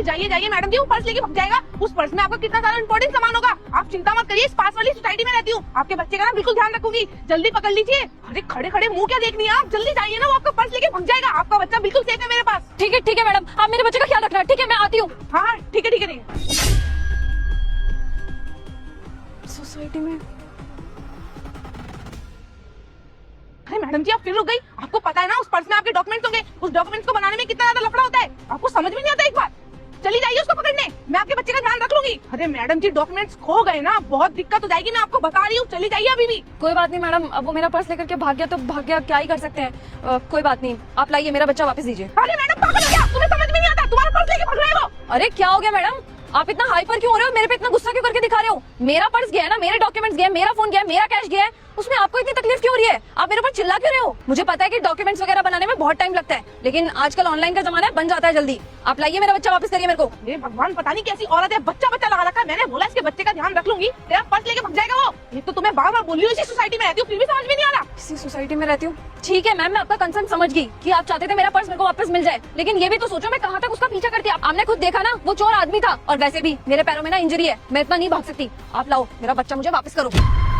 जाइए जाइए मैडम जी, वो पर्स लेके भाग जाएगा। उस पर्स में आपका कितना सारा इंपॉर्टेंट सामान होगा। आप चिंता मत करिए, इस पास वाली सोसाइटी में रहती हूँ, आपके बच्चे का ना बिल्कुल ध्यान रखूंगी। जल्दी पकड़ लीजिए। अरे खड़े खड़े मुंह क्या देख रही है आप, जल्दी जाइए ना, वो आपका पर्स लेके भाग जाएगा। आपका बच्चा बिल्कुल सेफ है मेरे पास। ठीक है मैडम, आप मेरे बच्चे का ख्याल रखना। ठीक है, मैं आती हूँ। हाँ ठीक है ठीक है। सोसाइटी में अरे मैडम जी आप फिर रुक गई। आपको पता है ना उस पर्स में आपके डॉक्यूमेंट्स होंगे। उस डॉक्यूमेंट्स को बनाने में कितना ज्यादा लफड़ा होता है, आपको समझ में नहीं आता। एक बार चली जाइए उसको पकड़ने, मैं आपके बच्चे का ध्यान रख लूंगी। अरे मैडम जी डॉक्यूमेंट्स खो गए ना, बहुत दिक्कत हो जाएगी, मैं आपको बता रही हूँ। चली जाइए अभी भी। कोई बात नहीं मैडम, अब वो मेरा पर्स लेकर के भाग गया तो भाग गया, क्या ही कर सकते हैं। कोई बात नहीं, आप लाइए, मेरा बच्चा वापस दीजिए। अरे मैडम पागल हो क्या, तुम्हें समझ में नहीं आता, तुम्हारा पर्स लेके भाग रहा है वो। अरे क्या हो गया मैडम, आप इतना हाइपर क्यों हो रहे हो, मेरे पे इतना गुस्सा क्यों करके दिखा रहे हो। मेरा पर्स गया है ना, मेरे डॉक्यूमेंट्स गए, मेरा फोन गया, मेरा कैश गया है, उसमें आपको इतनी तकलीफ क्यों हो रही है। आप मेरे ऊपर चिल्ला क्यों रहे हो। मुझे पता है कि डॉक्यूमेंट्स वगैरह बनाने में बहुत टाइम लगता है, लेकिन आजकल ऑनलाइन का जमाना है, बन जाता है जल्दी। आप लाइए, मेरा बच्चा वापस करिए मेरे को। ये भगवान पता नहीं कैसी औरत है, बच्चा बच्चा लगा रखा है। मैंने बोला इसके बच्चे का ध्यान रख लूंगी, तेरा पर्स लेके भाग जाएगा वो। ये तो तुम्हें बार बार बोल रही हूँ, इसी सोसाइटी में रहती हूँ, फिर भी समझ में नहीं आ रहा। इसी सोसाइटी में रहती हूँ, ठीक है मैम, मैं आपका कंसर्न समझ गई कि आप चाहते थे मेरा पर्स मेरे को वापस मिल जाए, लेकिन ये भी तो सोचो मैं कहाँ तक उसका पीछा करती। आपने खुद देखा ना, वो चोर आदमी था, और वैसे भी मेरे पैरों में ना इंजरी है, मैं इतना नहीं भाग सकती। आप लाओ, मेरा बच्चा मुझे वापस करो।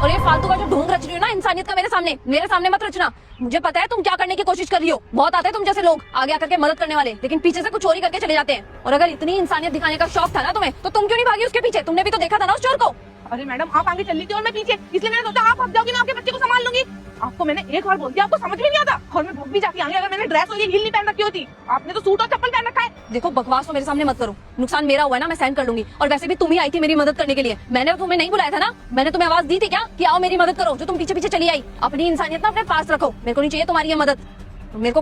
और ये फालतू का जो ढोंग रच रही हो ना इंसानियत का, मेरे सामने मत रचना। मुझे पता है तुम क्या करने की कोशिश कर रही हो, बहुत आते हैं तुम जैसे लोग आगे आकर के मदद करने वाले, लेकिन पीछे से कुछ चोरी करके चले जाते हैं। और अगर इतनी इंसानियत दिखाने का शौक था ना तुम्हें, तो तुम क्यों नहीं भागी उसके पीछे, तुमने भी तो देखा था ना उस चोर को। अरे मैडम आप आगे चल रही थी और मैं पीछे, इसलिए मैंने सोचा आप भाग जाओगी, मैं आपके बच्चे को संभाल लूंगी। आपको मैंने एक बार बोल दिया, आपको समझ में नहीं आता। और मैं भूख भी जाती आगे, अगर मैंने ड्रेस और ये हील नहीं पहन रखी होती। आपने तो सूट और चप्पल पहन रखा है। देखो बकवास तो मेरे सामने मत करो, नुकसान मेरा हुआ है ना, मैं सहन कर लूंगी। और वैसे भी तुम ही आई थी मेरी मदद करने के लिए, मैंने तुम्हें नहीं बुलाया था ना, मैंने तुम्हें आवाज दी थी क्या कि आओ मेरी मदद करो, जो तुम पीछे पीछे चली आई। अपनी इंसानियत ना अपने पास रखो, मेरे को नहीं चाहिए तुम्हारी ये मदद। मेरे को